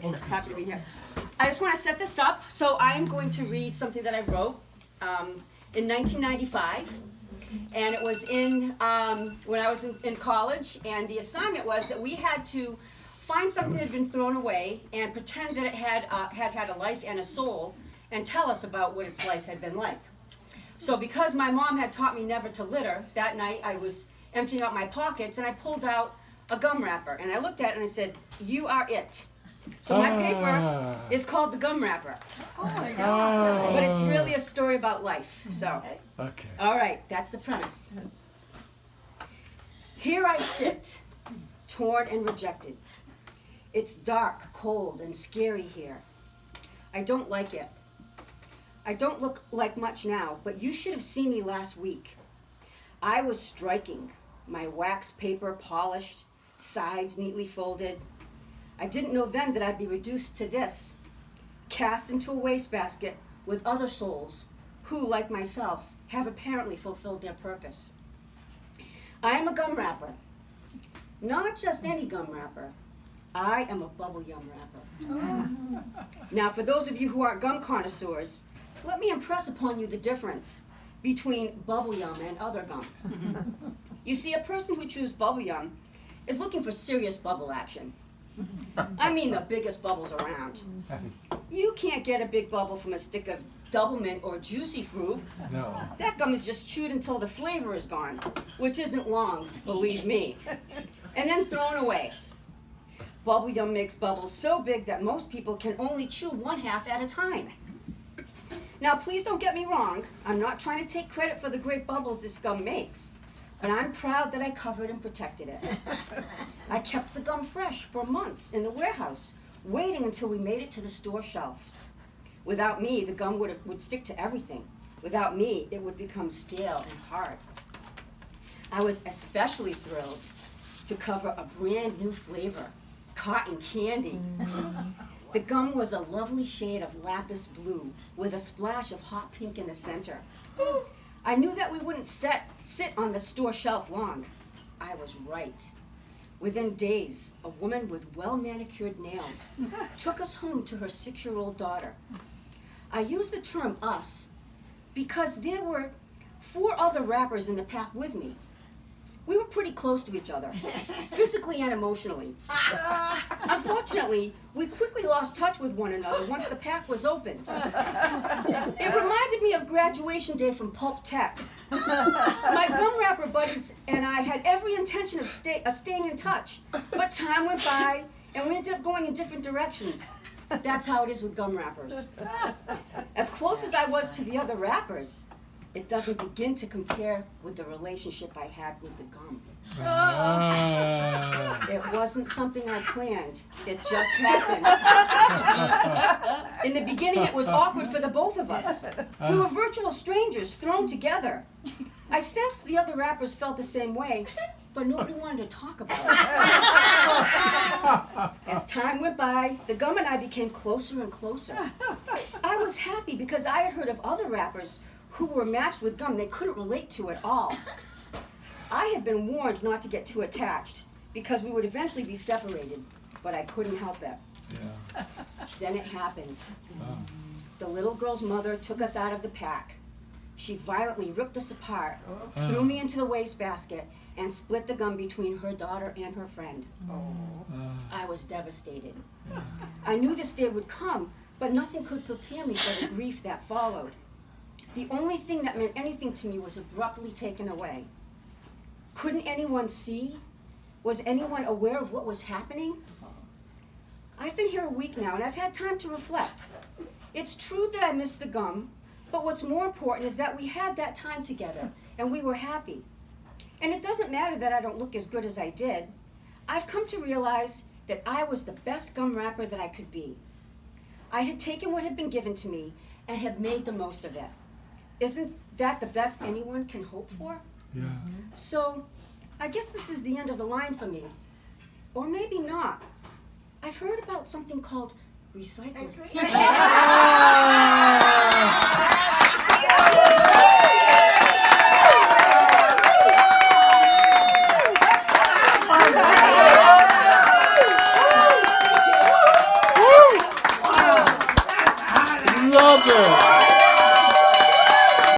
happy to be here. I just want to set this up. So I am going to read something that I wrote in 1995. And it was when I was in college. And the assignment was that we had to find something that had been thrown away and pretend that it had a life and a soul and tell us about what its life had been like. So because my mom had taught me never to litter, that night I was emptying out my pockets and I pulled out a gum wrapper and I looked at it and I said, "You are it." So my paper is called The Gum Wrapper. Oh my God. But it's really a story about life. So, Okay. all right, that's the premise. Here I sit, torn and rejected. It's dark, cold, and scary here. I don't like it. I don't look like much now, but you should have seen me last week. I was striking, my wax paper polished, sides neatly folded. I didn't know then that I'd be reduced to this, cast into a wastebasket with other souls who, like myself, have apparently fulfilled their purpose. I am a gum wrapper. Not just any gum wrapper. I am a bubble yum wrapper. Now, for those of you who aren't gum connoisseurs, let me impress upon you the difference between bubble yum and other gum. You see, a person who chews bubble yum is looking for serious bubble action. I mean the biggest bubbles around. You can't get a big bubble from a stick of double mint or juicy fruit. No. That gum is just chewed until the flavor is gone, which isn't long, believe me, and then thrown away. Bubble yum makes bubbles so big that most people can only chew one half at a time. Now, please don't get me wrong. I'm not trying to take credit for the great bubbles this gum makes, but I'm proud that I covered and protected it. I kept the gum fresh for months in the warehouse, waiting until we made it to the store shelf. Without me, the gum would stick to everything. Without me, it would become stale and hard. I was especially thrilled to cover a brand new flavor, cotton candy. The gum was a lovely shade of lapis blue with a splash of hot pink in the center. I knew that we wouldn't sit on the store shelf long. I was right. Within days, a woman with well-manicured nails took us home to her 6-year-old daughter. I use the term us because there were 4 other rappers in the pack with me. We were pretty close to each other, physically and emotionally. Unfortunately, we quickly lost touch with one another once the pack was opened. It reminded me of graduation day from Pulp Tech. My gum wrapper buddies and I had every intention of staying in touch, but time went by and we ended up going in different directions. That's how it is with gum wrappers. As close as I was to the other rappers, it doesn't begin to compare with the relationship I had with the gum. It wasn't something I planned. It just happened. In the beginning, it was awkward for the both of us. We were virtual strangers thrown together. I sensed the other rappers felt the same way, but nobody wanted to talk about it. As time went by, the gum and I became closer and closer. I was happy because I had heard of other rappers who were matched with gum they couldn't relate to at all. I had been warned not to get too attached because we would eventually be separated, but I couldn't help it. Yeah. Then it happened. Oh. The little girl's mother took us out of the pack. She violently ripped us apart, threw me into the wastebasket, and split the gum between her daughter and her friend. I was devastated. I knew this day would come, but nothing could prepare me for the grief that followed. The only thing that meant anything to me was abruptly taken away. Couldn't anyone see? Was anyone aware of what was happening? I've been here a week now, and I've had time to reflect. It's true that I missed the gum, but what's more important is that we had that time together, and we were happy. And it doesn't matter that I don't look as good as I did. I've come to realize that I was the best gum wrapper that I could be. I had taken what had been given to me and had made the most of it. Isn't that the best anyone can hope for? Yeah. So, I guess this is the end of the line for me. Or maybe not. I've heard about something called recycling. love it.